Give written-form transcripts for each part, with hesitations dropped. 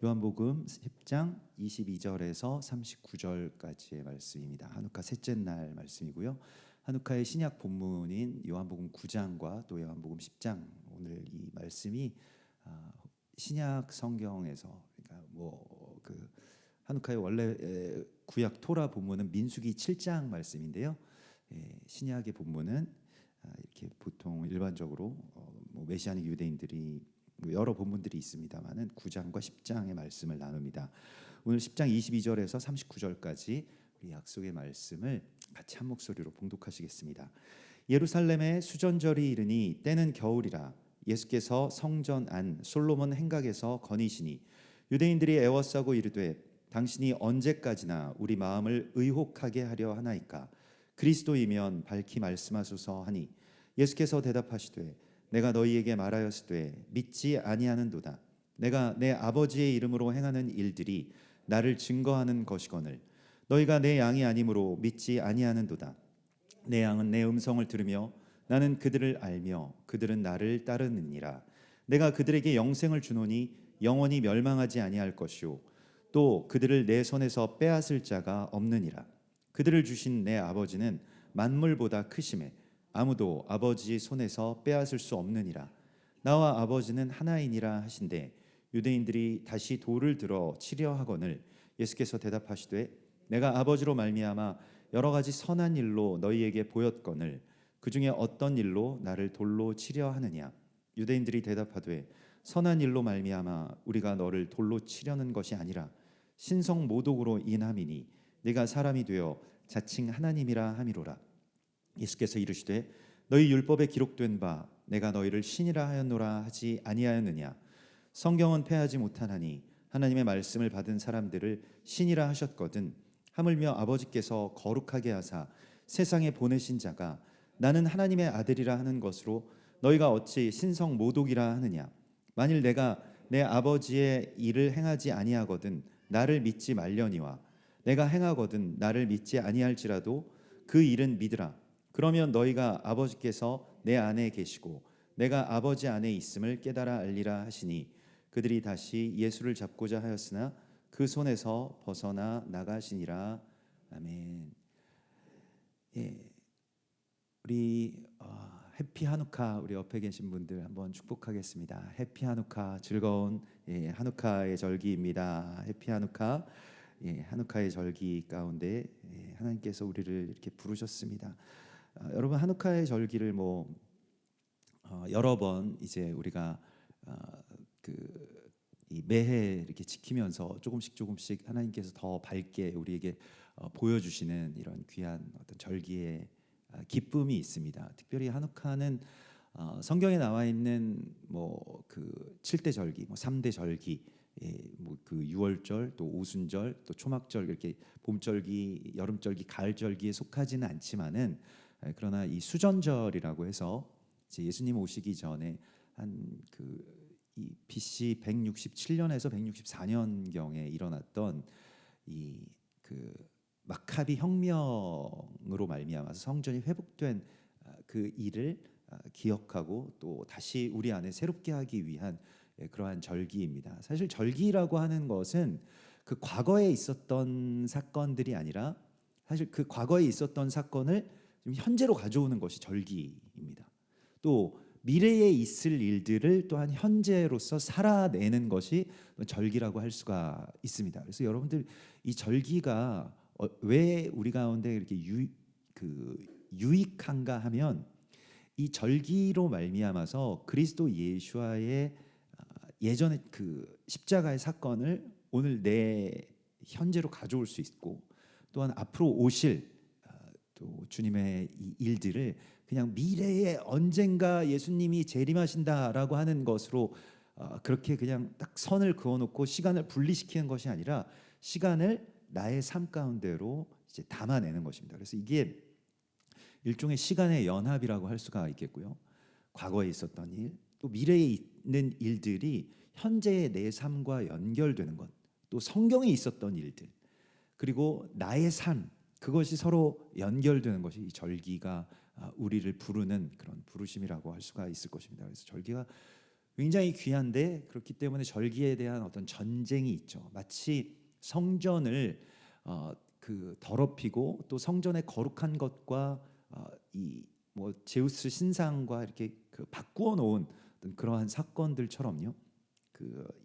요한복음 10장 22절에서 39절까지의 말씀입니다. 한우카 셋째 날 말씀이고요. 한우카의 신약 본문인 요한복음 9장과 또 요한복음 10장, 오늘 이 말씀이 신약 성경에서, 그러니까 한우카의 원래 구약 토라 본문은 민수기 7장 말씀인데요. 신약의 본문은 이렇게 보통 일반적으로 메시아닉 유대인들이 여러 본문들이 있습니다만은 9장과 10장의 말씀을 나눕니다. 오늘 10장 22절에서 39절까지 우리 약속의 말씀을 같이 한 목소리로 봉독하시겠습니다. 예루살렘에 수전절이 이르니 때는 겨울이라. 예수께서 성전 안 솔로몬 행각에서 거니시니 유대인들이 애워싸고 이르되 당신이 언제까지나 우리 마음을 의혹하게 하려 하나이까? 그리스도이면 밝히 말씀하소서 하니 예수께서 대답하시되 내가 너희에게 말하였으되 믿지 아니하는도다. 내가 내 아버지의 이름으로 행하는 일들이 나를 증거하는 것이거늘 너희가 내 양이 아니므로 믿지 아니하는도다. 내 양은 내 음성을 들으며 나는 그들을 알며 그들은 나를 따르느니라. 내가 그들에게 영생을 주노니 영원히 멸망하지 아니할 것이요 또 그들을 내 손에서 빼앗을 자가 없느니라. 그들을 주신 내 아버지는 만물보다 크심에 아무도 아버지 손에서 빼앗을 수 없느니라. 나와 아버지는 하나이니라 하신대 유대인들이 다시 돌을 들어 치려 하거늘 예수께서 대답하시되 내가 아버지로 말미암아 여러 가지 선한 일로 너희에게 보였거늘 그 중에 어떤 일로 나를 돌로 치려 하느냐? 유대인들이 대답하되 선한 일로 말미암아 우리가 너를 돌로 치려는 것이 아니라 신성 모독으로 인함이니 네가 사람이 되어 자칭 하나님이라 함이로라. 예수께서 이르시되 너희 율법에 기록된 바 내가 너희를 신이라 하였노라 하지 아니하였느냐? 성경은 패하지 못하나니 하나님의 말씀을 받은 사람들을 신이라 하셨거든. 하물며 아버지께서 거룩하게 하사 세상에 보내신 자가 나는 하나님의 아들이라 하는 것으로 너희가 어찌 신성 모독이라 하느냐? 만일 내가 내 아버지의 일을 행하지 아니하거든 나를 믿지 말려니와 내가 행하거든 나를 믿지 아니할지라도 그 일은 믿으라. 그러면 너희가 아버지께서 내 안에 계시고 내가 아버지 안에 있음을 깨달아 알리라 하시니 그들이 다시 예수를 잡고자 하였으나 그 손에서 벗어나 나가시니라. 아멘. 우리 해피 한우카, 우리 옆에 계신 분들 한번 축복하겠습니다. 해피 한우카, 즐거운 한우카의 절기입니다. 해피 한우카. 한우카의 절기 가운데 하나님께서 우리를 이렇게 부르셨습니다. 여러분, 한우카의 절기를 여러 번 이제 우리가 이 매해 이렇게 지키면서 조금씩 하나님께서 더 밝게 우리에게 보여주시는 이런 귀한 어떤 절기의 기쁨이 있습니다. 특별히 한우카는 성경에 나와 있는 그 7대 절기, 3대 절기, 그 유월절, 또 오순절, 또 초막절, 이렇게 봄절기, 여름절기, 가을절기에 속하지는 않지만은 그러나 이 수전절이라고 해서 이제 예수님 오시기 전에 이 BC 167년에서 164년경에 일어났던 이 마카비 혁명으로 말미암아서 성전이 회복된 그 일을 기억하고 또 다시 우리 안에 새롭게 하기 위한 그러한 절기입니다. 사실 절기라고 하는 것은 그 과거에 있었던 사건들이 아니라 사실 그 과거에 있었던 사건을 좀 현재로 가져오는 것이 절기입니다. 또 미래에 있을 일들을 또한 현재로서 살아내는 것이 절기라고 할 수가 있습니다. 그래서 여러분들 이 절기가 왜 우리 가운데 이렇게 유익한가 하면 이 절기로 말미암아서 그리스도 예수와의 예전의 그 십자가의 사건을 오늘 내 현재로 가져올 수 있고 또한 앞으로 오실 또 주님의 이 일들을 그냥 미래에 언젠가 예수님이 재림하신다라고 하는 것으로 그렇게 그냥 딱 선을 그어놓고 시간을 분리시키는 것이 아니라 시간을 나의 삶 가운데로 이제 담아내는 것입니다. 그래서 이게 일종의 시간의 연합이라고 할 수가 있겠고요. 과거에 있었던 일, 또 미래에 있는 일들이 현재의 내 삶과 연결되는 것, 또 성경에 있었던 일들, 그리고 나의 삶, 그것이 서로 연결되는 것이 이 절기가 우리를 부르는 그런 부르심이라고 할 수가 있을 것입니다. 그래서 절기가 굉장히 귀한데 그렇기 때문에 절기에 대한 어떤 전쟁이 있죠. 마치 성전을 더럽히고 또 성전의 거룩한 것과 이 뭐 제우스 신상과 이렇게 바꾸어 놓은 어떤 그러한 사건들처럼요.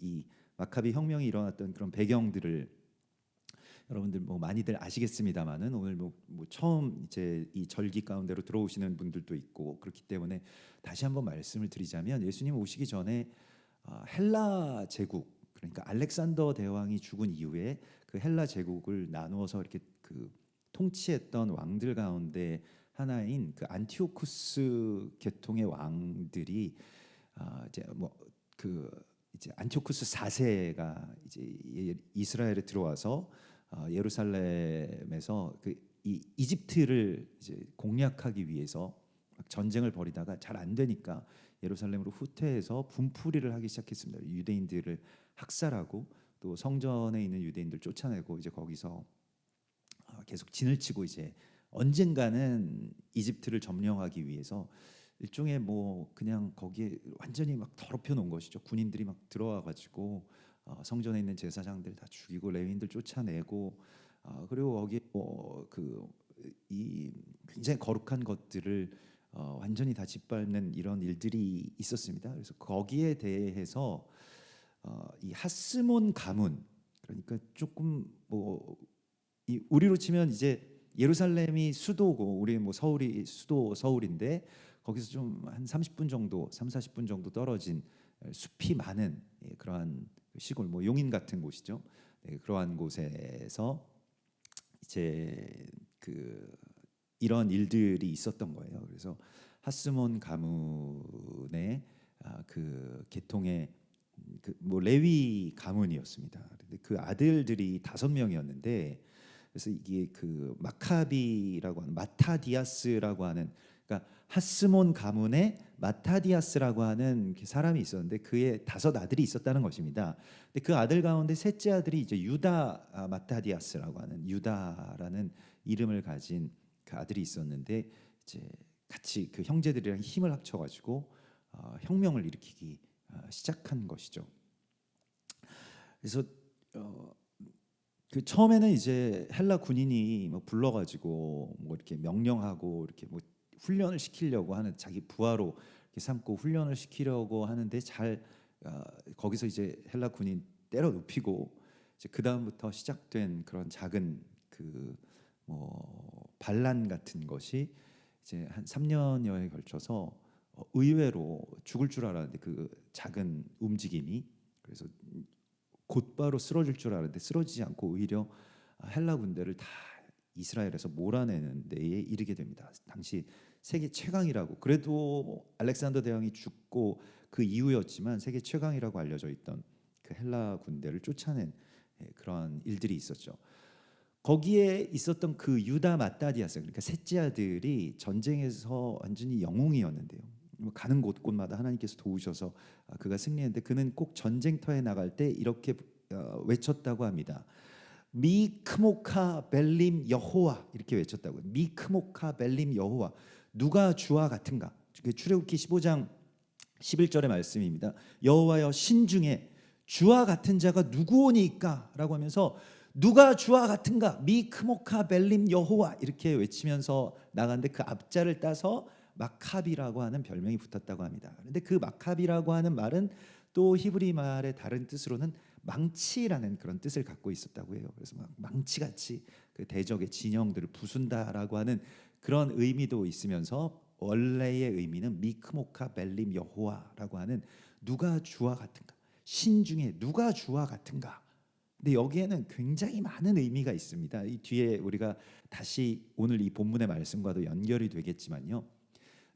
이 마카비 혁명이 일어났던 그런 배경들을 여러분들 뭐 많이들 아시겠습니다만은 오늘 뭐 처음 이제 이 절기 가운데로 들어오시는 분들도 있고 그렇기 때문에 다시 한번 말씀을 드리자면 예수님 오시기 전에 헬라 제국 그러니까 알렉산더 대왕이 죽은 이후에 그 헬라 제국을 나누어서 이렇게 통치했던 왕들 가운데 하나인 그 안티오쿠스 계통의 왕들이 이제 이제 안티오쿠스 4세가 이제 이스라엘에 들어와서 예루살렘에서 이 이집트를 이제 공략하기 위해서 전쟁을 벌이다가 잘 안 되니까 예루살렘으로 후퇴해서 분풀이를 하기 시작했습니다. 유대인들을 학살하고 또 성전에 있는 유대인들 쫓아내고 이제 거기서 계속 진을 치고 이제 언젠가는 이집트를 점령하기 위해서 일종의 뭐 그냥 거기에 완전히 막 더럽혀 놓은 것이죠. 군인들이 막 들어와 가지고 성전에 있는 제사장들 다 죽이고 레위인들 쫓아내고 그리고 거기에 이 굉장히 거룩한 것들을 완전히 다 짓밟는 이런 일들이 있었습니다. 그래서 거기에 대해서 이 핫스몬 가문 그러니까 조금 뭐 이 우리로 치면 이제 예루살렘이 수도고 우리 뭐 서울이 서울인데 거기서 좀 한 30분 정도, 3, 40분 정도 떨어진 숲이 많은 그러한 시골 뭐 용인 같은 곳이죠. 그러한 곳에서 이제 이런 일들이 있었던 거예요. 그래서 핫스몬 가문의 계통의 뭐 레위 가문이었습니다. 근데 그 아들들이 5명이었는데 그래서 이게 마카비라고 하는 마타디아스라고 하는 그러니까 핫스몬 가문의 마타디아스라고 하는 사람이 있었는데 그의 5 아들이 있었다는 것입니다. 근데 그 아들 가운데 셋째 아들이 이제 유다 마타디아스라고 하는 유다라는 이름을 가진 그 아들이 있었는데 이제 같이 그 형제들이랑 힘을 합쳐가지고 혁명을 일으키기 시작한 것이죠. 그래서 처음에는 이제 헬라 군인이 뭐 불러가지고 뭐 이렇게 명령하고 이렇게 뭐 훈련을 시키려고 하는 자기 부하로 이렇게 삼고 훈련을 시키려고 하는데 거기서 이제 헬라 군인 때려 눕히고 이제 그 다음부터 시작된 그런 작은 뭐 반란 같은 것이 이제 한 3년여에 걸쳐서 의외로 죽을 줄 알았는데 그 작은 움직임이 그래서 곧바로 쓰러질 줄 알았는데 쓰러지지 않고 오히려 헬라 군대를 다 이스라엘에서 몰아내는 데에 이르게 됩니다. 당시 세계 최강이라고 그래도 알렉산더 대왕이 죽고 그 이후였지만 세계 최강이라고 알려져 있던 그 헬라 군대를 쫓아낸 그런 일들이 있었죠. 거기에 있었던 그 유다 마타디아스 그러니까 셋째 아들이 전쟁에서 완전히 영웅이었는데요. 가는 곳곳마다 하나님께서 도우셔서 그가 승리했는데 그는 꼭 전쟁터에 나갈 때 이렇게 외쳤다고 합니다. 미크모카 벨림 여호와 이렇게 외쳤다고요. 미크모카 벨림 여호와 누가 주와 같은가? 출애굽기 15장 11절의 말씀입니다. 여호와여 신중에 주와 같은 자가 누구오니까? 라고 하면서 누가 주와 같은가? 미크모카 벨림 여호와 이렇게 외치면서 나갔는데 그 앞자를 따서 마카비라고 하는 별명이 붙었다고 합니다. 그런데 그 마카비라고 하는 말은 또 히브리 말의 다른 뜻으로는 망치라는 그런 뜻을 갖고 있었다고 해요. 그래서 막 망치같이 그 대적의 진영들을 부순다라고 하는 그런 의미도 있으면서 원래의 의미는 미크모카 벨림 여호와라고 하는 누가 주와 같은가? 신중에 누가 주와 같은가? 근데 여기에는 굉장히 많은 의미가 있습니다. 이 뒤에 우리가 다시 오늘 이 본문의 말씀과도 연결이 되겠지만요.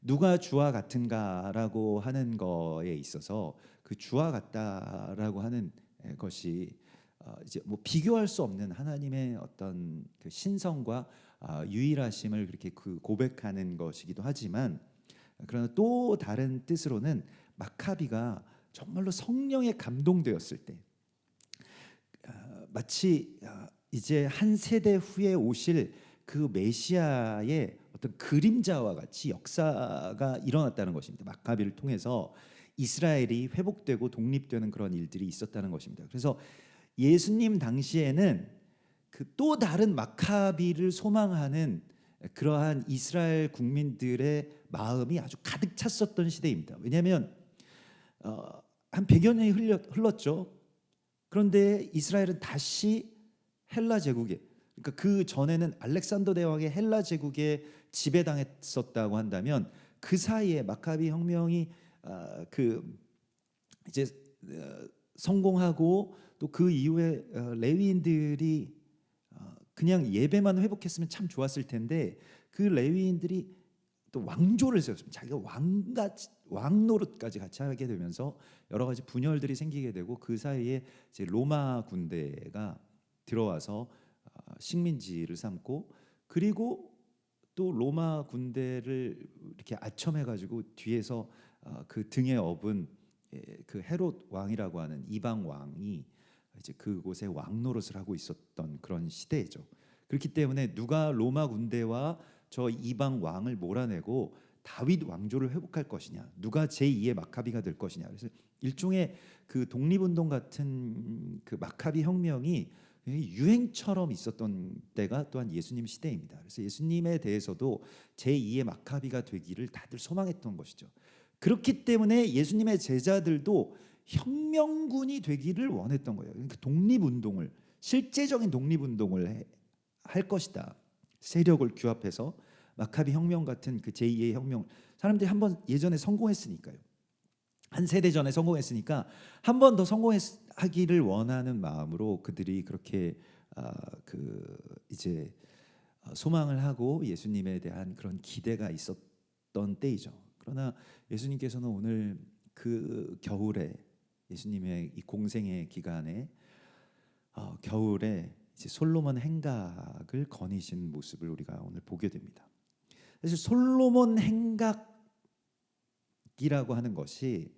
누가 주와 같은가라고 하는 거에 있어서 그 주와 같다라고 하는 것이 이제 뭐 비교할 수 없는 하나님의 어떤 그 신성과 유일하심을 그렇게 고백하는 것이기도 하지만 그러나 또 다른 뜻으로는 마카비가 정말로 성령에 감동되었을 때 마치 이제 한 세대 후에 오실 그 메시아의 어떤 그림자와 같이 역사가 일어났다는 것입니다. 마카비를 통해서 이스라엘이 회복되고 독립되는 그런 일들이 있었다는 것입니다. 그래서 예수님 당시에는 그 또 다른 마카비를 소망하는 그러한 이스라엘 국민들의 마음이 아주 가득 찼었던 시대입니다. 왜냐하면 한 100여 년이 흘렀죠. 그런데 이스라엘은 다시 헬라 제국에, 그러니까 그 전에는 알렉산더 대왕의 헬라 제국에 지배당했었다고 한다면 그 사이에 마카비 혁명이 그 이제 성공하고 또 그 이후에 레위인들이 그냥 예배만 회복했으면 참 좋았을 텐데 그 레위인들이 또 왕조를 세웠습니다. 자기가 왕 노릇까지 같이 하게 되면서 여러 가지 분열들이 생기게 되고 그 사이에 이제 로마 군대가 들어와서 식민지를 삼고, 그리고 또 로마 군대를 이렇게 아첨해가지고 뒤에서 그 등에 업은 그 헤롯 왕이라고 하는 이방 왕이 이제 그곳에 왕 노릇을 하고 있었던 그런 시대죠. 그렇기 때문에 누가 로마 군대와 저 이방 왕을 몰아내고 다윗 왕조를 회복할 것이냐, 누가 제2의 마카비가 될 것이냐. 그래서 일종의 그 독립운동 같은 그 마카비 혁명이 유행처럼 있었던 때가 또한 예수님 시대입니다. 그래서 예수님에 대해서도 제2의 마카비가 되기를 다들 소망했던 것이죠. 그렇기 때문에 예수님의 제자들도 혁명군이 되기를 원했던 거예요. 그러니까 독립운동을, 실제적인 독립운동을 할 것이다. 세력을 규합해서 마카비 혁명 같은 그 제2의 혁명, 사람들이 한번 예전에 성공했으니까요. 한 세대 전에 성공했으니까 한 번 더 성공하기를 원하는 마음으로 그들이 그렇게 이제 소망을 하고 예수님에 대한 그런 기대가 있었던 때이죠. 그러나 예수님께서는 오늘 그 겨울에, 예수님의 이 공생의 기간에 겨울에 이제 솔로몬 행각을 거니신 모습을 우리가 오늘 보게 됩니다. 사실 솔로몬 행각이라고 하는 것이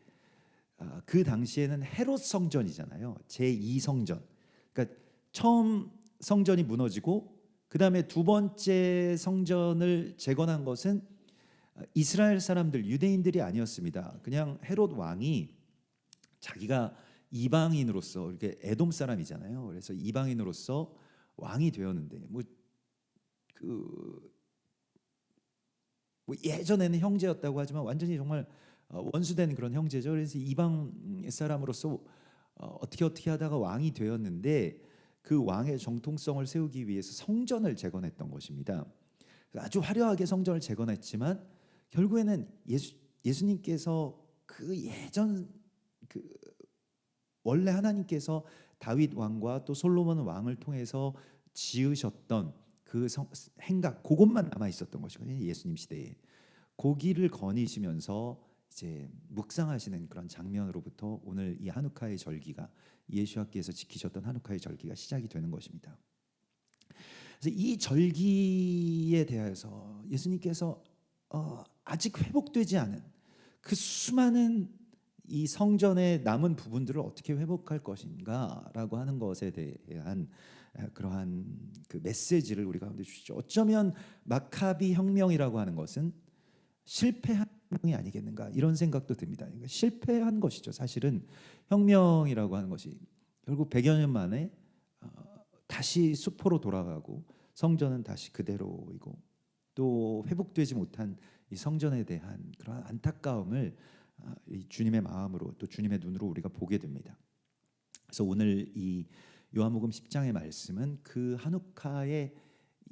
그 당시에는 헤롯 성전이잖아요. 제2성전. 그러니까 처음 성전이 무너지고 그 다음에 두 번째 성전을 재건한 것은 이스라엘 사람들, 유대인들이 아니었습니다. 그냥 헤롯 왕이 자기가 이방인으로서, 이렇게 에돔 사람이잖아요. 그래서 이방인으로서 왕이 되었는데 뭐 예전에는 형제였다고 하지만 완전히 정말 원수된 그런 형제죠. 그래서 이방 사람으로서 어떻게 하다가 왕이 되었는데 그 왕의 정통성을 세우기 위해서 성전을 재건했던 것입니다. 아주 화려하게 성전을 재건했지만 결국에는 예수님께서 그 예전 원래 하나님께서 다윗 왕과 또 솔로몬 왕을 통해서 지으셨던 그 행각, 그것만 남아 있었던 것이거든요. 예수님 시대에 고기를 거니시면서 이제 묵상하시는 그런 장면으로부터 오늘 이 한우카의 절기가, 예수님께서 지키셨던 한우카의 절기가 시작이 되는 것입니다. 그래서 이 절기에 대해서 예수님께서 아직 회복되지 않은 그 수많은 이 성전의 남은 부분들을 어떻게 회복할 것인가라고 하는 것에 대한 그러한 그 메시지를 우리 가운데 주시죠. 어쩌면 마카비 혁명이라고 하는 것은 실패한 혁명이 아니겠는가, 이런 생각도 듭니다. 그러니까 실패한 것이죠. 사실은 혁명이라고 하는 것이 결국 100여 년 만에 다시 수포로 돌아가고 성전은 다시 그대로이고 또 회복되지 못한 이 성전에 대한 그런 안타까움을 이 주님의 마음으로 또 주님의 눈으로 우리가 보게 됩니다. 그래서 오늘 이 요한복음 10장의 말씀은 그 한우카의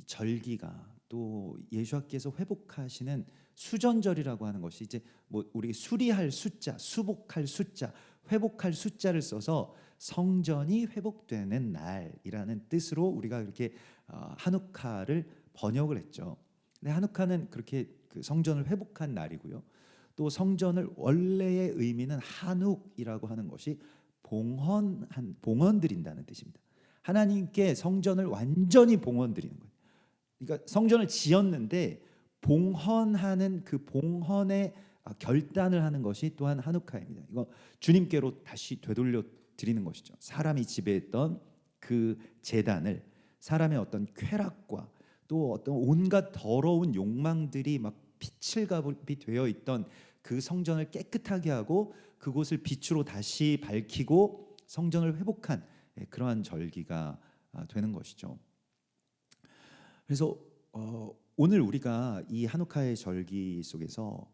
절기가 또 예수께서 회복하시는 수전절이라고 하는 것이 이제 뭐 우리 수리할 숫자, 수복할 숫자, 회복할 숫자를 써서 성전이 회복되는 날이라는 뜻으로 우리가 이렇게 한우카를 번역을 했죠. 근데 한우카는 그렇게 그 성전을 회복한 날이고요. 또 성전을 원래의 의미는 한욱이라고 하는 것이 봉헌 드린다는 뜻입니다. 하나님께 성전을 완전히 봉헌 드리는 거예요. 그러니까 성전을 지었는데 봉헌하는 그 봉헌의 결단을 하는 것이 또한 한우카입니다. 이거 주님께로 다시 되돌려 드리는 것이죠. 사람이 지배했던 그 제단을, 사람의 어떤 쾌락과 또 어떤 온갖 더러운 욕망들이 막 피칠갑이 되어 있던 그 성전을 깨끗하게 하고 그곳을 빛으로 다시 밝히고 성전을 회복한 그러한 절기가 되는 것이죠. 그래서 오늘 우리가 이 하누카의 절기 속에서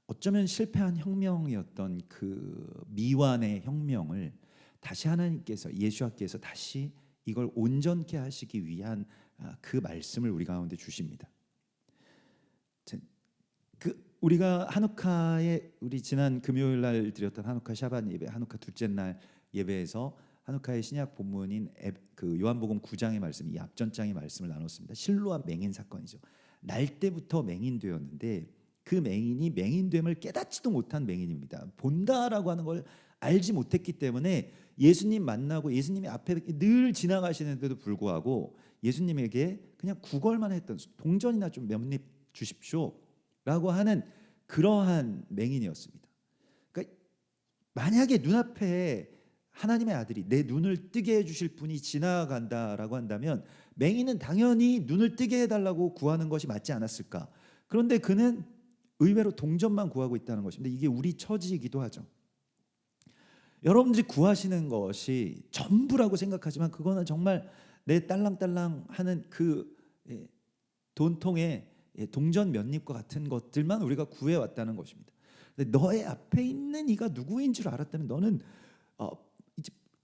어쩌면 실패한 혁명이었던 그 미완의 혁명을 다시 하나님께서 예수와께서 다시 이걸 온전케 하시기 위한 그 말씀을 우리 가운데 주십니다. 우리가 하누카에 우리 지난 금요일 날 드렸던 하누카 샤반 예배, 하누카 둘째 날 예배에서 하누카의 신약 본문인 그 요한복음 9장의 말씀, 이 앞전장의 말씀을 나눴습니다. 실로암 맹인 사건이죠. 날 때부터 맹인되었는데 그 맹인이 맹인됨을 깨닫지도 못한 맹인입니다. 본다라고 하는 걸 알지 못했기 때문에 예수님 만나고 예수님이 앞에 늘 지나가시는데도 불구하고 예수님에게 그냥 구걸만 했던, 동전이나 좀 몇 입 주십시오 라고 하는 그러한 맹인이었습니다. 그러니까 만약에 눈앞에 하나님의 아들이 내 눈을 뜨게 해주실 분이 지나간다라고 한다면 맹인은 당연히 눈을 뜨게 해달라고 구하는 것이 맞지 않았을까. 그런데 그는 의외로 동전만 구하고 있다는 것입니다. 이게 우리 처지이기도 하죠. 여러분들이 구하시는 것이 전부라고 생각하지만 그거는 정말 내 딸랑딸랑 하는 그 돈통에 동전 몇 입과 같은 것들만 우리가 구해왔다는 것입니다. 근데 너의 앞에 있는 이가 누구인 줄 알았다면 너는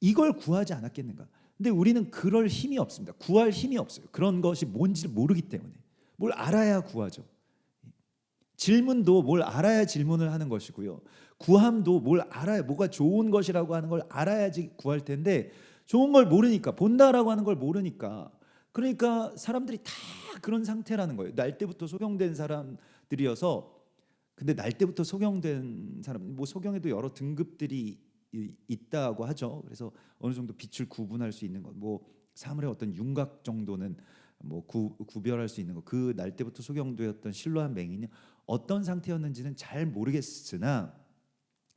이걸 구하지 않았겠는가. 근데 우리는 그럴 힘이 없습니다. 구할 힘이 없어요. 그런 것이 뭔지를 모르기 때문에. 뭘 알아야 구하죠. 질문도 뭘 알아야 질문을 하는 것이고요. 구함도 뭘 알아야, 뭐가 좋은 것이라고 하는 걸 알아야지 구할 텐데 좋은 걸 모르니까, 본다라고 하는 걸 모르니까, 그러니까 사람들이 다 그런 상태라는 거예요. 날 때부터 소경된 사람들이어서. 근데 날 때부터 소경된 사람, 뭐 소경에도 여러 등급들이 있다고 하죠. 그래서 어느 정도 빛을 구분할 수 있는 것, 뭐 사물의 어떤 윤곽 정도는 뭐 구별할 수 있는 것. 그 날 때부터 소경되었던 실로암 맹인이 어떤 상태였는지는 잘 모르겠으나,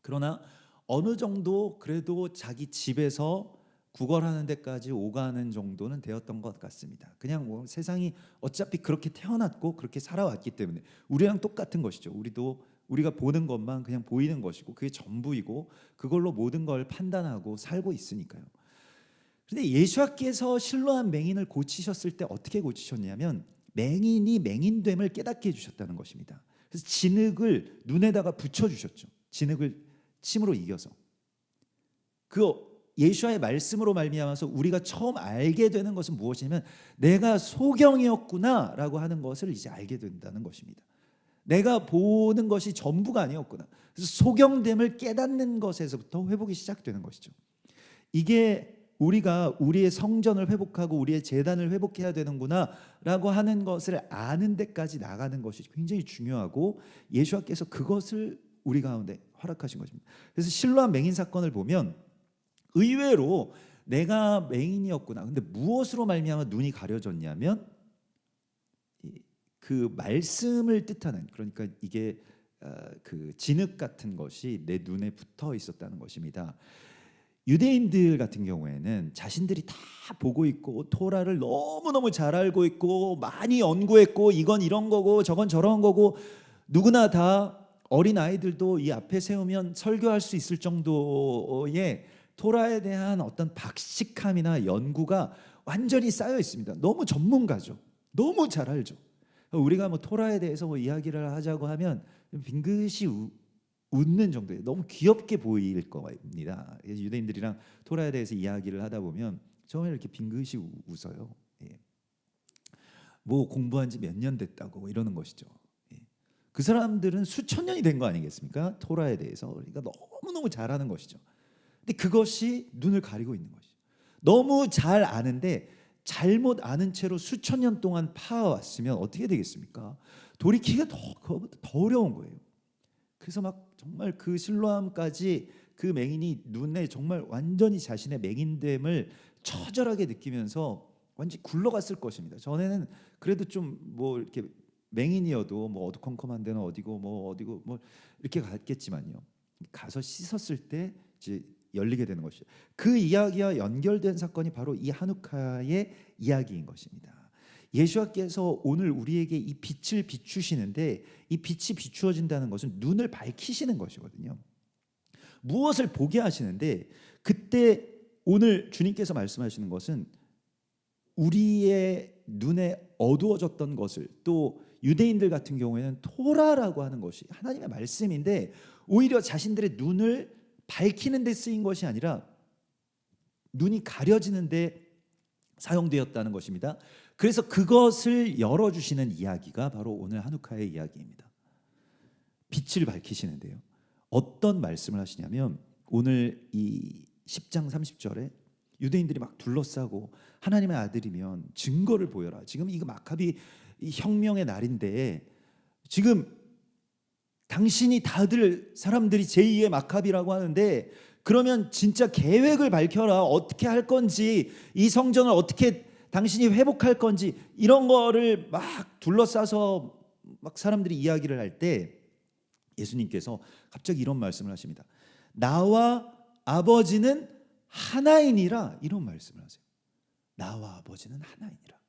그러나 어느 정도 그래도 자기 집에서 구걸하는 데까지 오가는 정도는 되었던 것 같습니다. 그냥 뭐 세상이 어차피 그렇게 태어났고 그렇게 살아왔기 때문에 우리랑 똑같은 것이죠. 우리가 보는 것만 그냥 보이는 것이고 그게 전부이고 그걸로 모든 걸 판단하고 살고 있으니까요. 그런데 예수께서 실로암 맹인을 고치셨을 때 어떻게 고치셨냐면 맹인이 맹인됨을 깨닫게 해주셨다는 것입니다. 그래서 진흙을 눈에다가 붙여주셨죠. 진흙을 침으로 이겨서. 그 예수와의 말씀으로 말미암아서 우리가 처음 알게 되는 것은 무엇이냐면 내가 소경이었구나라고 하는 것을 이제 알게 된다는 것입니다. 내가 보는 것이 전부가 아니었구나. 그래서 소경됨을 깨닫는 것에서부터 회복이 시작되는 것이죠. 이게 우리가 우리의 성전을 회복하고 우리의 제단을 회복해야 되는구나라고 하는 것을 아는 데까지 나가는 것이 굉장히 중요하고 예수께서 그것을 우리 가운데 허락하신 것입니다. 그래서 실로암 맹인 사건을 보면 의외로 내가 맹인이었구나. 근데 무엇으로 말미암아 눈이 가려졌냐면 그 말씀을 뜻하는, 그러니까 이게 그 진흙 같은 것이 내 눈에 붙어 있었다는 것입니다. 유대인들 같은 경우에는 자신들이 다 보고 있고 토라를 너무너무 잘 알고 있고 많이 연구했고 이건 이런 거고 저건 저런 거고 누구나 다 어린 아이들도 이 앞에 세우면 설교할 수 있을 정도의 토라에 대한 어떤 박식함이나 연구가 완전히 쌓여 있습니다. 너무 전문가죠. 너무 잘 알죠. 우리가 뭐 토라에 대해서 뭐 이야기를 하자고 하면 빙긋이 웃는 정도예요. 너무 귀엽게 보일 겁니다. 유대인들이랑 토라에 대해서 이야기를 하다 보면 처음에 이렇게 빙긋이 웃어요. 예. 뭐 공부한 지 몇 년 됐다고 뭐 이러는 것이죠. 예. 그 사람들은 수천 년이 된 거 아니겠습니까? 토라에 대해서. 그러니까 너무너무 잘하는 것이죠. 근데 그것이 눈을 가리고 있는 것이죠. 너무 잘 아는데 잘못 아는 채로 수천 년 동안 파왔으면 어떻게 되겠습니까? 돌이키기가 더 어려운 거예요. 그래서 막 정말 그 실로암까지 그 맹인이 눈에 정말 완전히 자신의 맹인됨을 처절하게 느끼면서 완전히 굴러갔을 것입니다. 전에는 그래도 좀 뭐 이렇게 맹인이어도 뭐 어두컴컴한 데는 어디고 뭐 이렇게 갔겠지만요. 가서 씻었을 때 이제 열리게 되는 것이죠. 그 이야기와 연결된 사건이 바로 이 하누카의 이야기인 것입니다. 예수와께서 오늘 우리에게 이 빛을 비추시는데, 이 빛이 비추어진다는 것은 눈을 밝히시는 것이거든요. 무엇을 보게 하시는데, 그때 오늘 주님께서 말씀하시는 것은 우리의 눈에 어두워졌던 것을, 또 유대인들 같은 경우에는 토라라고 하는 것이 하나님의 말씀인데 오히려 자신들의 눈을 밝히는 데 쓰인 것이 아니라 눈이 가려지는 데 사용되었다는 것입니다. 그래서 그것을 열어주시는 이야기가 바로 오늘 하누카의 이야기입니다. 빛을 밝히시는데요, 어떤 말씀을 하시냐면 오늘 이 10장 30절에 유대인들이 막 둘러싸고 하나님의 아들이면 증거를 보여라. 지금 이거 마카비 혁명의 날인데 지금 당신이 다들 사람들이 제2의 마카비라고 하는데 그러면 진짜 계획을 밝혀라. 어떻게 할 건지, 이 성전을 어떻게 당신이 회복할 건지, 이런 거를 막 둘러싸서 막 사람들이 이야기를 할 때 예수님께서 갑자기 이런 말씀을 하십니다. 나와 아버지는 하나이니라, 이런 말씀을 하세요. 나와 아버지는 하나이니라.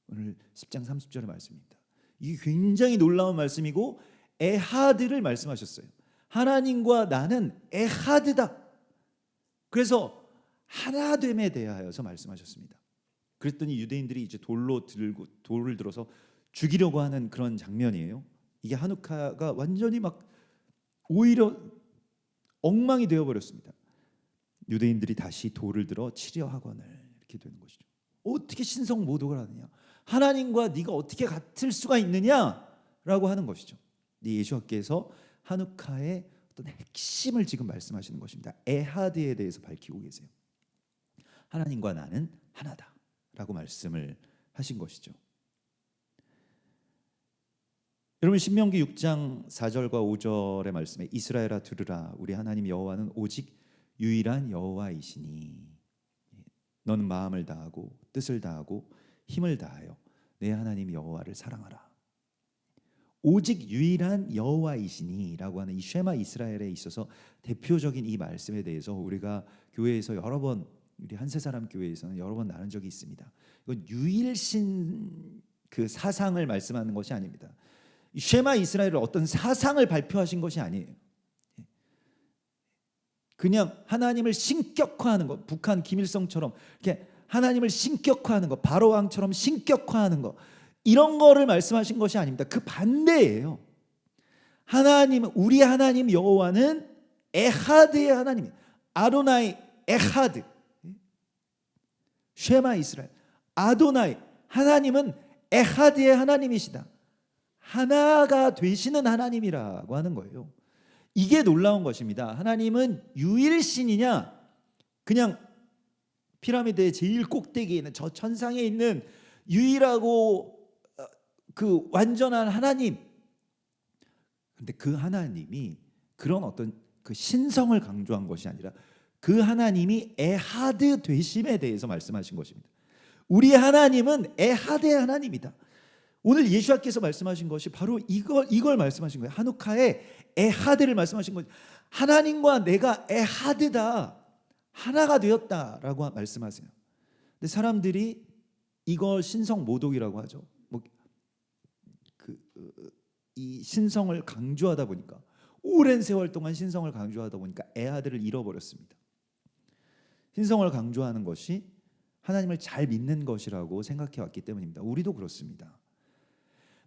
오늘 10장 30절의 말씀입니다. 이게 굉장히 놀라운 말씀이고 에하드를 말씀하셨어요. 하나님과 나는 에하드다. 그래서 하나됨에 대하여서 말씀하셨습니다. 그랬더니 유대인들이 이제 돌을 들어서 죽이려고 하는 그런 장면이에요. 이게 하누카가 완전히 막 오히려 엉망이 되어버렸습니다. 유대인들이 다시 돌을 들어 치려 하거늘, 이렇게 되는 것이죠. 어떻게 신성 모독을 하느냐, 하나님과 네가 어떻게 같을 수가 있느냐라고 하는 것이죠. 예수께서 하누카의 어떤 핵심을 지금 말씀하시는 것입니다. 에하드에 대해서 밝히고 계세요. 하나님과 나는 하나다라고 말씀을 하신 것이죠. 여러분, 신명기 6장 4절과 5절의 말씀에 이스라엘아 들으라, 우리 하나님 여호와는 오직 유일한 여호와이시니 너는 마음을 다하고 뜻을 다하고 힘을 다하여 내 하나님 여호와를 사랑하라. 오직 유일한 여호와이시니라고 하는 이 쉐마 이스라엘에 있어서 대표적인 이 말씀에 대해서 우리가 교회에서 여러 번, 우리 한세사람 교회에서는 여러 번 나눈 적이 있습니다. 이건 유일신 그 사상을 말씀하는 것이 아닙니다. 쉐마 이스라엘을 어떤 사상을 발표하신 것이 아니에요. 그냥 하나님을 신격화하는 것, 북한 김일성처럼 이렇게 하나님을 신격화하는 것, 바로 왕처럼 신격화하는 것, 이런 거를 말씀하신 것이 아닙니다. 그 반대예요. 하나님, 우리 하나님 여호와는 에하드의 하나님, 아도나이 에하드, 쉐마 이스라엘, 아도나이, 하나님은 에하드의 하나님이시다. 하나가 되시는 하나님이라고 하는 거예요. 이게 놀라운 것입니다. 하나님은 유일신이냐, 그냥 피라미드의 제일 꼭대기에 있는 저 천상에 있는 유일하고 그 완전한 하나님. 근데 그 하나님이 그런 어떤 그 신성을 강조한 것이 아니라 그 하나님이 에하드 되심에 대해서 말씀하신 것입니다. 우리 하나님은 에하드의 하나님이다. 오늘 예수께서 말씀하신 것이 바로 이걸 말씀하신 거예요. 하누카의 에하드를 말씀하신 거예요. 하나님과 내가 에하드다, 하나가 되었다라고 말씀하세요. 근데 사람들이 이걸 신성 모독이라고 하죠. 이 신성을 강조하다 보니까, 오랜 세월 동안 신성을 강조하다 보니까 에하드를 잃어버렸습니다. 신성을 강조하는 것이 하나님을 잘 믿는 것이라고 생각해 왔기 때문입니다. 우리도 그렇습니다.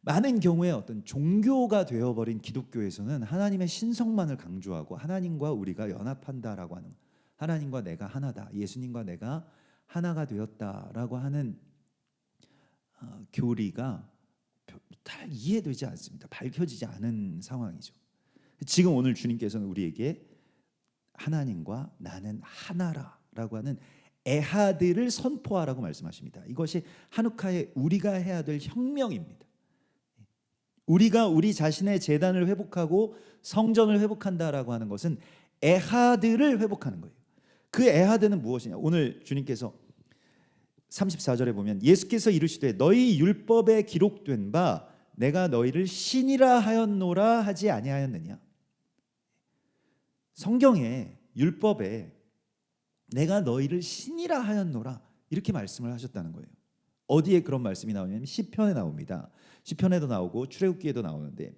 많은 경우에 어떤 종교가 되어버린 기독교에서는 하나님의 신성만을 강조하고 하나님과 우리가 연합한다라고 하는, 하나님과 내가 하나다, 예수님과 내가 하나가 되었다라고 하는 교리가 잘 이해되지 않습니다. 밝혀지지 않은 상황이죠. 지금 오늘 주님께서는 우리에게 하나님과 나는 하나라라고 하는 에하드를 선포하라고 말씀하십니다. 이것이 하누카의 우리가 해야 될 혁명입니다. 우리가 우리 자신의 제단을 회복하고 성전을 회복한다라고 하는 것은 에하드를 회복하는 거예요. 그 에하드는 무엇이냐? 오늘 주님께서 34절에 보면 예수께서 이르시되 너희 율법에 기록된 바 내가 너희를 신이라 하였노라 하지 아니하였느냐. 성경에, 율법에 내가 너희를 신이라 하였노라, 이렇게 말씀을 하셨다는 거예요. 어디에 그런 말씀이 나오냐면 시편에 나옵니다. 시편에도 나오고 출애굽기에도 나오는데,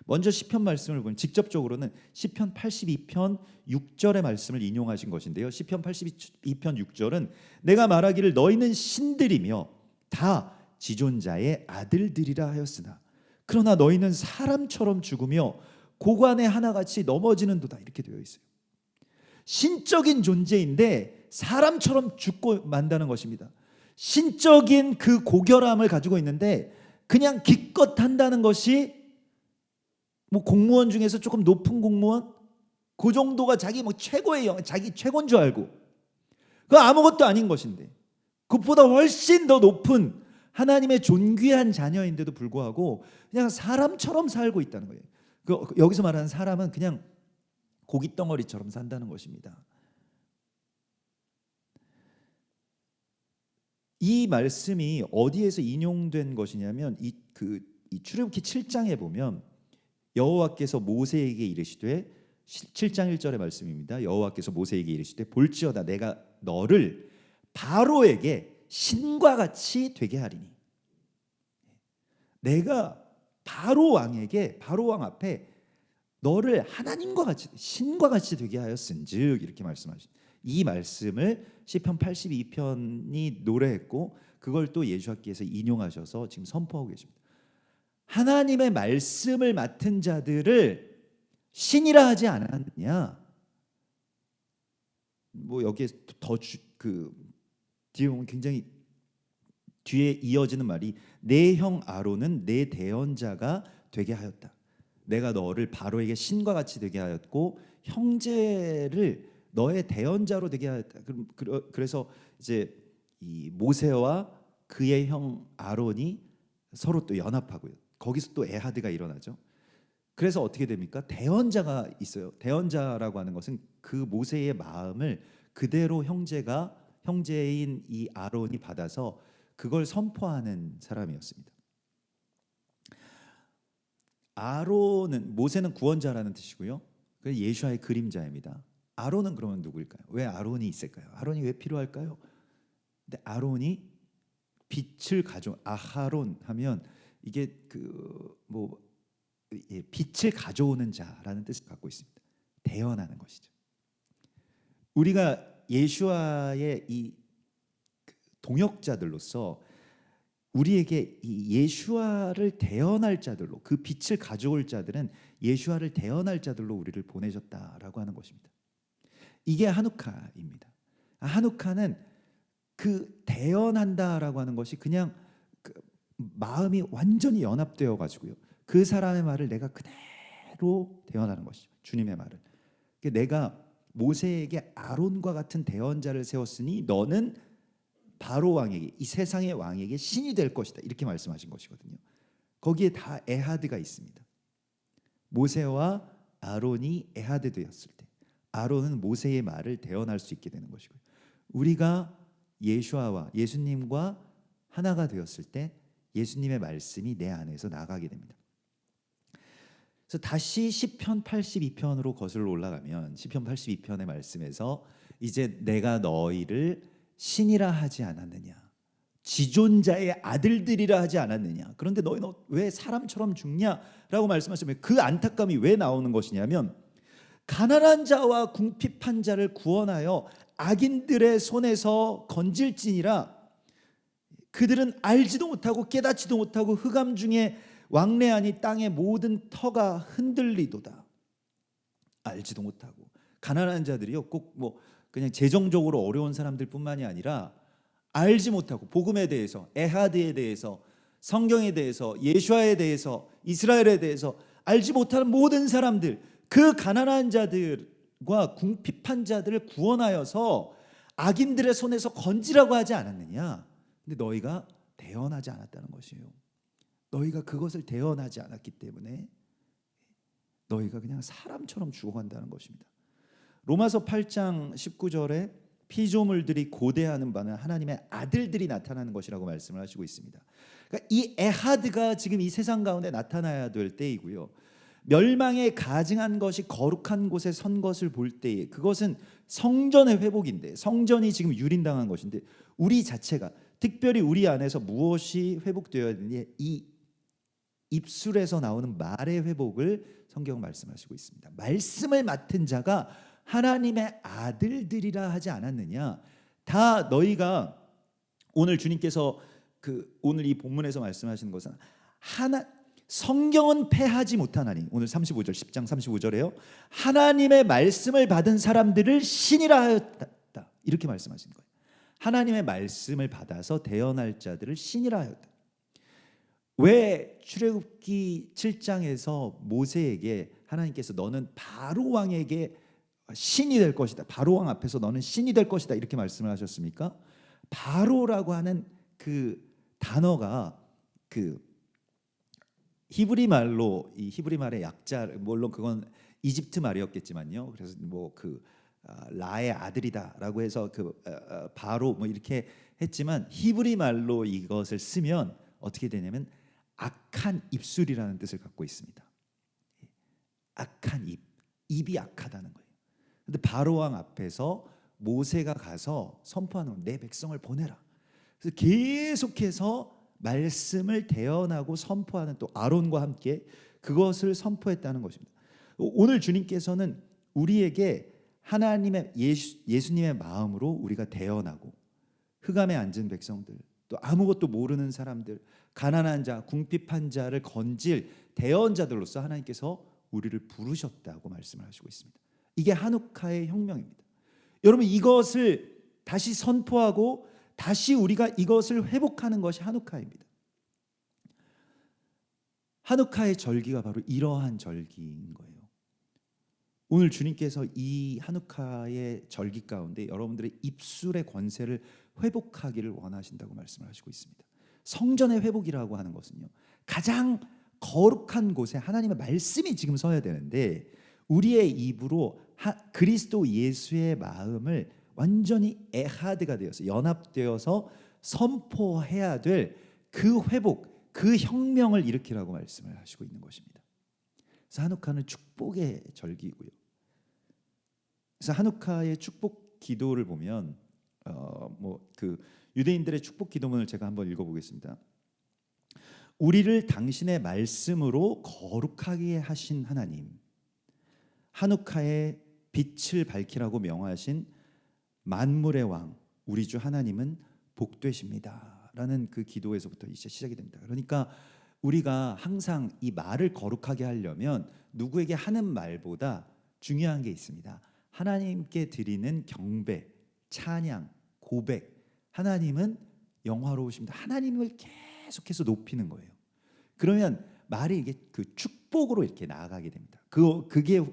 먼저 시편 말씀을 보면 직접적으로는 시편 82편 6절의 말씀을 인용하신 것인데요. 시편 82편 6절은 내가 말하기를 너희는 신들이며 다 지존자의 아들들이라 하였으나 그러나 너희는 사람처럼 죽으며 고관에 하나같이 넘어지는도다, 이렇게 되어 있어요. 신적인 존재인데 사람처럼 죽고 만다는 것입니다. 신적인 그 고결함을 가지고 있는데 그냥 기껏 한다는 것이 뭐 공무원 중에서 조금 높은 공무원 그 정도가 자기 뭐 최고의 자기 최고인 줄 알고, 그 아무것도 아닌 것인데 그것보다 훨씬 더 높은 하나님의 존귀한 자녀인데도 불구하고 그냥 사람처럼 살고 있다는 거예요. 여기서 말하는 사람은 그냥 고깃덩어리처럼 산다는 것입니다. 이 말씀이 어디에서 인용된 것이냐면 이 출애굽기 7장에 보면 여호와께서 모세에게 이르시되, 7장 1절의 말씀입니다. 여호와께서 모세에게 이르시되 볼지어다 내가 너를 바로에게 신과 같이 되게 하리니, 내가 바로 왕에게, 바로 왕 앞에 너를 하나님과 같이 신과 같이 되게 하였은즉, 이렇게 말씀하십니다. 이 말씀을 시편 82편이 노래했고 그걸 또 예수께서 인용하셔서 지금 선포하고 계십니다. 하나님의 말씀을 맡은 자들을 신이라 하지 않았느냐? 뭐 여기에 더 뒤에 보면 굉장히 뒤에 이어지는 말이 내 형 아론은 내 대언자가 되게 하였다. 내가 너를 바로에게 신과 같이 되게 하였고 형제를 너의 대언자로 되게 하였다. 그래서 이제 이 모세와 그의 형 아론이 서로 또 연합하고요. 거기서 또 에하드가 일어나죠. 그래서 어떻게 됩니까? 대언자가 있어요. 대언자라고 하는 것은 그 모세의 마음을 그대로 형제인 이 아론이 받아서 그걸 선포하는 사람이었습니다. 모세는 구원자라는 뜻이고요. 그래서 예수와의 그림자입니다. 아론은 그러면 누구일까요? 왜 아론이 있을까요? 아론이 왜 필요할까요? 근데 아론이 빛을 아하론 하면 이게 빛을 가져오는 자라는 뜻을 갖고 있습니다. 대언하는 것이죠. 우리가 예수와의 이 동역자들로서 우리에게 이 예수와를 대언할 자들로, 그 빛을 가져올 자들은 예수와를 대언할 자들로 우리를 보내셨다라고 하는 것입니다. 이게 하누카입니다. 하누카는 그 대언한다라고 하는 것이 그냥 마음이 완전히 연합되어 가지고요. 그 사람의 말을 내가 그대로 대언하는 것이죠. 주님의 말을. 내가 모세에게 아론과 같은 대언자를 세웠으니 너는 바로 왕에게, 이 세상의 왕에게 신이 될 것이다, 이렇게 말씀하신 것이거든요. 거기에 다 에하드가 있습니다. 모세와 아론이 에하드 되었을 때 아론은 모세의 말을 대언할 수 있게 되는 것이고요. 우리가 예수와 예수님과 하나가 되었을 때 예수님의 말씀이 내 안에서 나가게 됩니다. 그래서 다시 시편 82편으로 거슬러 올라가면 시편 82편의 말씀에서 이제 내가 너희를 신이라 하지 않았느냐, 지존자의 아들들이라 하지 않았느냐, 그런데 너희는 왜 사람처럼 죽냐라고 말씀하시면 그 안타까움이 왜 나오는 것이냐면, 가난한 자와 궁핍한 자를 구원하여 악인들의 손에서 건질지니라 그들은 알지도 못하고 깨닫지도 못하고 흑암 중에 왕래하니 땅의 모든 터가 흔들리도다. 알지도 못하고 가난한 자들이요, 꼭 그냥 재정적으로 어려운 사람들뿐만이 아니라 알지 못하고 복음에 대해서, 에하드에 대해서, 성경에 대해서, 예수와에 대해서, 이스라엘에 대해서 알지 못하는 모든 사람들, 그 가난한 자들과 궁핍한 자들을 구원하여서 악인들의 손에서 건지라고 하지 않았느냐? 근데 너희가 대언하지 않았다는 것이에요. 너희가 그것을 대언하지 않았기 때문에 너희가 그냥 사람처럼 죽어간다는 것입니다. 로마서 8장 19절에 피조물들이 고대하는 바는 하나님의 아들들이 나타나는 것이라고 말씀을 하시고 있습니다. 그러니까 이 에하드가 지금 이 세상 가운데 나타나야 될 때이고요. 멸망에 가증한 것이 거룩한 곳에 선 것을 볼 때에 그것은 성전의 회복인데, 성전이 지금 유린당한 것인데, 우리 자체가 특별히 우리 안에서 무엇이 회복되어야 되니, 이 입술에서 나오는 말의 회복을 성경 말씀하시고 있습니다. 말씀을 맡은 자가 하나님의 아들들이라 하지 않았느냐. 다 너희가, 오늘 주님께서 오늘 이 본문에서 말씀하시는 것은 성경은 패하지 못하나니, 오늘 35절 10장 35절에요. 하나님의 말씀을 받은 사람들을 신이라 하였다. 이렇게 말씀하시는 거예요. 하나님의 말씀을 받아서 대언할 자들을 신이라 하였다. 왜 출애굽기 7장에서 모세에게 하나님께서 너는 바로 왕에게 신이 될 것이다, 바로 왕 앞에서 너는 신이 될 것이다, 이렇게 말씀을 하셨습니까? 바로라고 하는 그 단어가 히브리 말로, 이 히브리 말의 약자, 물론 그건 이집트 말이었겠지만요. 그래서 라의 아들이다라고 해서 바로 이렇게 했지만, 히브리 말로 이것을 쓰면 어떻게 되냐면 악한 입술이라는 뜻을 갖고 있습니다. 악한 입이 악하다는 거예요. 근데 바로 왕 앞에서 모세가 가서 선포하는, 내 백성을 보내라. 그래서 계속해서 말씀을 대언하고 선포하는, 또 아론과 함께 그것을 선포했다는 것입니다. 오늘 주님께서는 우리에게 하나님의 예수님의 마음으로 우리가 대언하고, 흑암에 앉은 백성들, 또 아무것도 모르는 사람들, 가난한 자, 궁핍한 자를 건질 대언자들로서 하나님께서 우리를 부르셨다고 말씀을 하시고 있습니다. 이게 하누카의 혁명입니다. 여러분, 이것을 다시 선포하고 다시 우리가 이것을 회복하는 것이 하누카입니다. 하누카의 절기가 바로 이러한 절기인 거예요. 오늘 주님께서 이 하누카의 절기 가운데 여러분들의 입술의 권세를 회복하기를 원하신다고 말씀을 하시고 있습니다. 성전의 회복이라고 하는 것은요, 가장 거룩한 곳에 하나님의 말씀이 지금 서야 되는데, 우리의 입으로 그리스도 예수의 마음을 완전히 에하드가 되어서, 연합되어서 선포해야 될 그 회복, 그 혁명을 일으키라고 말씀을 하시고 있는 것입니다. 그래서 하누카는 축복의 절기이고요. 그래서 하누카의 축복 기도를 보면 유대인들의 축복 기도문을 제가 한번 읽어보겠습니다. 우리를 당신의 말씀으로 거룩하게 하신 하나님, 하누카의 빛을 밝히라고 명하신 만물의 왕 우리 주 하나님은 복되십니다 라는 그 기도에서부터 이제 시작이 됩니다. 그러니까 우리가 항상 이 말을 거룩하게 하려면 누구에게 하는 말보다 중요한 게 있습니다. 하나님께 드리는 경배, 찬양, 고백. 하나님은 영화로우십니다. 하나님을 계속해서 높이는 거예요. 그러면 말이 이게 축복으로 이렇게 나아가게 됩니다. 그게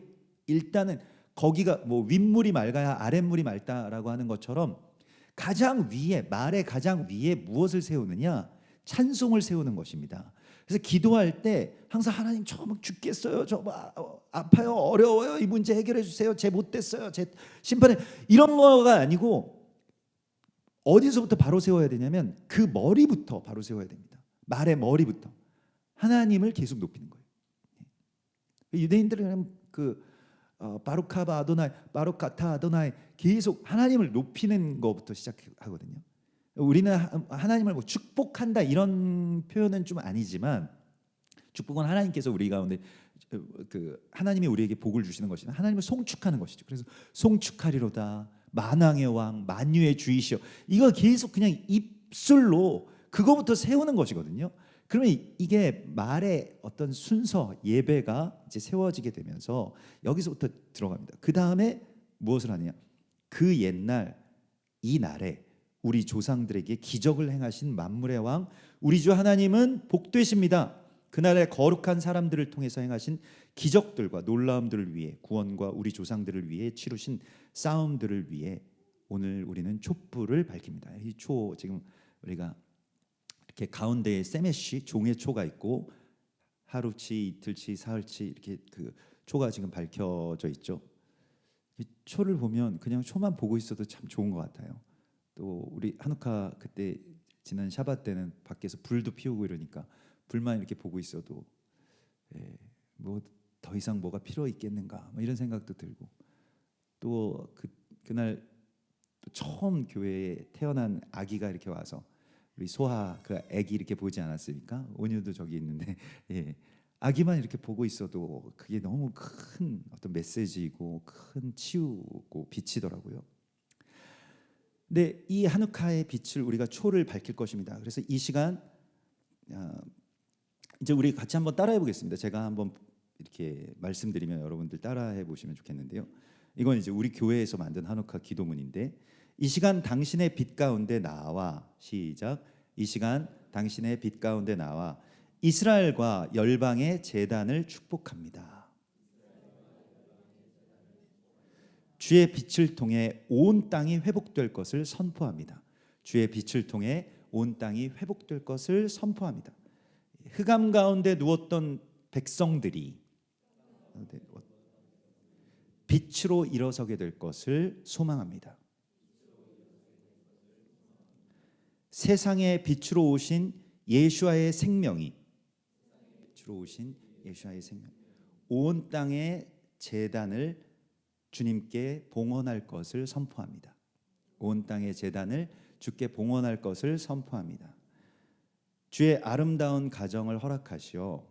일단은 거기가 윗물이 맑아야 아랫물이 맑다라고 하는 것처럼, 가장 위에, 말의 가장 위에 무엇을 세우느냐? 찬송을 세우는 것입니다. 그래서 기도할 때 항상 하나님, 저 막 죽겠어요, 저 아파요, 어려워요, 이 문제 해결해 주세요, 제 못됐어요, 제 심판에, 이런 거가 아니고 어디서부터 바로 세워야 되냐면 그 머리부터 바로 세워야 됩니다. 말의 머리부터 하나님을 계속 높이는 거예요. 유대인들은 바루카바 아도나이, 바루카타 아도나이, 계속 하나님을 높이는 것부터 시작하거든요. 우리는 하나님을 축복한다 이런 표현은 좀 아니지만, 축복은 하나님께서 우리 가운데 하나님이 우리에게 복을 주시는 것이나 하나님을 송축하는 것이죠. 그래서 송축하리로다, 만왕의 왕, 만유의 주이시여, 이거 계속 그냥 입술로 그거부터 세우는 것이거든요. 그러면 이게 말의 어떤 순서, 예배가 이제 세워지게 되면서 여기서부터 들어갑니다. 그 다음에 무엇을 하느냐? 그 옛날 이 날에 우리 조상들에게 기적을 행하신 만물의 왕 우리 주 하나님은 복되십니다. 그날에 거룩한 사람들을 통해서 행하신 기적들과 놀라움들을 위해, 구원과 우리 조상들을 위해 치루신 싸움들을 위해 오늘 우리는 촛불을 밝힙니다. 이 초, 지금 우리가 이렇게 가운데에 세메시, 종의 초가 있고 하루치, 이틀치, 사흘치 이렇게 초가 지금 밝혀져 있죠. 이 초를 보면 그냥 초만 보고 있어도 참 좋은 것 같아요. 또 우리 하누카 그때 지난 샤밧 때는 밖에서 불도 피우고 이러니까 불만 이렇게 보고 있어도 더 이상 뭐가 필요 있겠는가 뭐 이런 생각도 들고 또 그날 또 처음 교회에 태어난 아기가 이렇게 와서 우리 소아 그 아기 이렇게 보지 않았습니까? 온유도 저기 있는데 예. 아기만 이렇게 보고 있어도 그게 너무 큰 어떤 메시지이고 큰 치유고 빛이더라고요. 근데 이 하누카의 빛을 우리가 초를 밝힐 것입니다. 그래서 이 시간 이제 우리 같이 한번 따라해 보겠습니다. 제가 한번 이렇게 말씀드리면 여러분들 따라해 보시면 좋겠는데요. 이건 이제 우리 교회에서 만든 하누카 기도문인데 이 시간 당신의 빛 가운데 나와 시작. 이 시간 당신의 빛 가운데 나와 이스라엘과 열방의 제단을 축복합니다. 주의 빛을 통해 온 땅이 회복될 것을 선포합니다. 주의 빛을 통해 온 땅이 회복될 것을 선포합니다. 흑암 가운데 누웠던 백성들이 빛으로 일어서게 될 것을 소망합니다. 세상의 빛으로 오신 예수와의 생명이 온 땅의 제단을 주님께 봉헌할 것을 선포합니다. 온 땅의 제단을 주께 봉헌할 것을 선포합니다. 주의 아름다운 가정을 허락하시어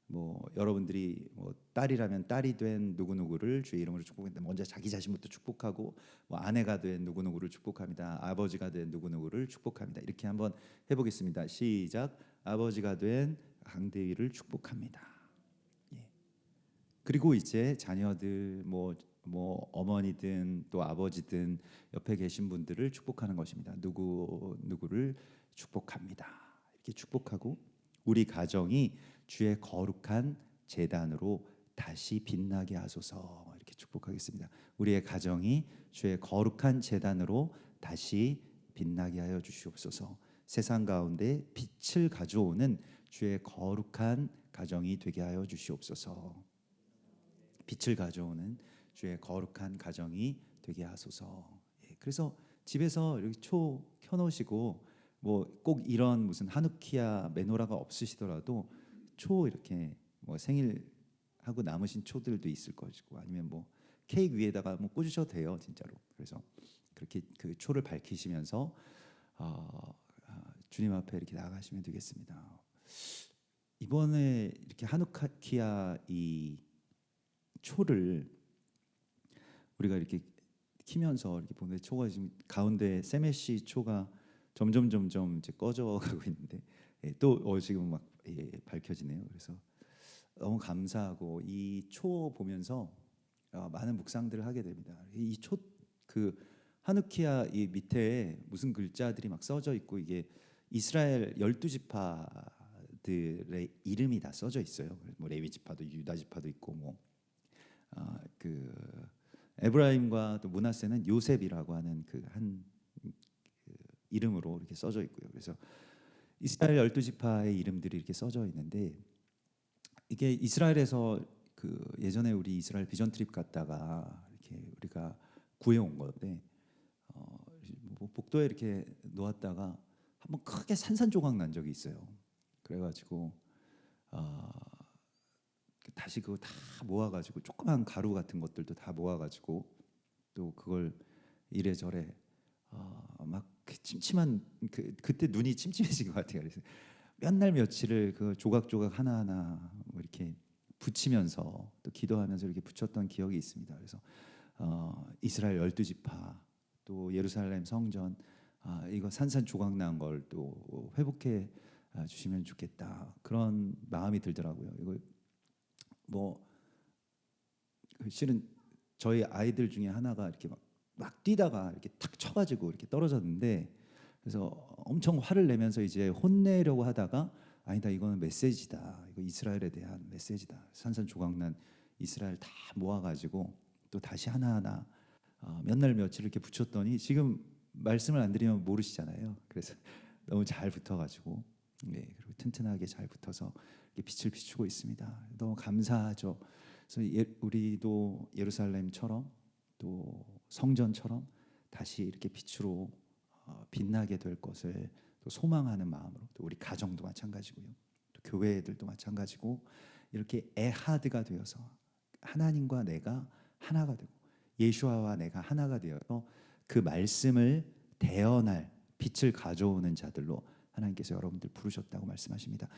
뭐 여러분들이 뭐 딸이라면 딸이 된 누구누구를 주의 이름으로 축복합니다. 먼저 자기 자신부터 축복하고 뭐 아내가 된 누구누구를 축복합니다. 아버지가 된 누구누구를 축복합니다. 이렇게 한번 해보겠습니다. 시작. 아버지가 된 강대위를 축복합니다. 예. 그리고 이제 자녀들 뭐 어머니든 또 아버지든 옆에 계신 분들을 축복하는 것입니다. 누구를 축복합니다. 이렇게 축복하고 우리 가정이 주의 거룩한 제단으로 다시 빛나게 하소서 이렇게 축복하겠습니다. 우리의 가정이 주의 거룩한 제단으로 다시 빛나게 하여 주시옵소서. 세상 가운데 빛을 가져오는 주의 거룩한 가정이 되게 하여 주시옵소서. 빛을 가져오는 주의 거룩한 가정이 되게 하소서. 그래서 집에서 이렇게 초 켜놓으시고 뭐 꼭 이런 무슨 하누키야 메노라가 없으시더라도 초 이렇게 뭐 생일 하고 남으신 초들도 있을 것이고 아니면 뭐 케이크 위에다가 뭐 꽂으셔도 돼요 진짜로. 그래서 그렇게 그 초를 밝히시면서 주님 앞에 이렇게 나가시면 되겠습니다. 이번에 이렇게 하누카키야 이 초를 우리가 이렇게 키면서 이렇게 보면 초가 지금 가운데 세메시 초가 점점 이제 꺼져가고 있는데 또 지금 막 밝혀지네요. 그래서 너무 감사하고 이 초 보면서 많은 묵상들을 하게 됩니다. 이 초 그 하누키야 이 밑에 무슨 글자들이 막 써져 있고 이게 이스라엘 12지파들의 이름이 다 써져 있어요. 뭐 레위 지파도 유다 지파도 있고 뭐 그 에브라임과 또 므낫세는 요셉이라고 하는 그 이름으로 이렇게 써져 있고요. 그래서 이스라엘 12지파의 이름들이 이렇게 써져 있는데 이게 이스라엘에서 그 예전에 우리 이스라엘 비전 트립 갔다가 이렇게 우리가 구해온 건데 뭐 복도에 이렇게 놓았다가 한번 크게 산산조각 난 적이 있어요. 그래가지고 다시 그거 다 모아가지고 조그만 가루 같은 것들도 다 모아가지고 또 그걸 이래저래 막 침침한 그때 눈이 침침해진 것 같아요. 그래서 몇 날 며칠을 그 조각조각 하나하나 뭐 이렇게 붙이면서 또 기도하면서 이렇게 붙였던 기억이 있습니다. 그래서 이스라엘 12지파 또 예루살렘 성전 이거 산산조각 난 걸 또 회복해 주시면 좋겠다 그런 마음이 들더라고요. 이거 뭐 실은 저희 아이들 중에 하나가 이렇게 막 뛰다가 이렇게 탁 쳐가지고 이렇게 떨어졌는데 그래서 엄청 화를 내면서 이제 혼내려고 하다가 아니다 이거는 메시지다 이거 이스라엘에 대한 메시지다 산산조각난 이스라엘 다 모아가지고 또 다시 하나하나 몇 날 며칠 이렇게 붙였더니 지금 말씀을 안 드리면 모르시잖아요. 그래서 너무 잘 붙어가지고 그리고 튼튼하게 잘 붙어서 이렇게 빛을 비추고 있습니다. 너무 감사하죠. 그래서 우리도 예루살렘처럼 또 성전처럼 다시 이렇게 빛으로 빛나게 될 것을 또 소망하는 마음으로 또 우리 가정도 마찬가지고요. 또 교회들도 마찬가지고 이렇게 에하드가 되어서 하나님과 내가 하나가 되고 예수아와 내가 하나가 되어서 그 말씀을 대언할 빛을 가져오는 자들로 하나님께서 여러분들 부르셨다고 말씀하십니다.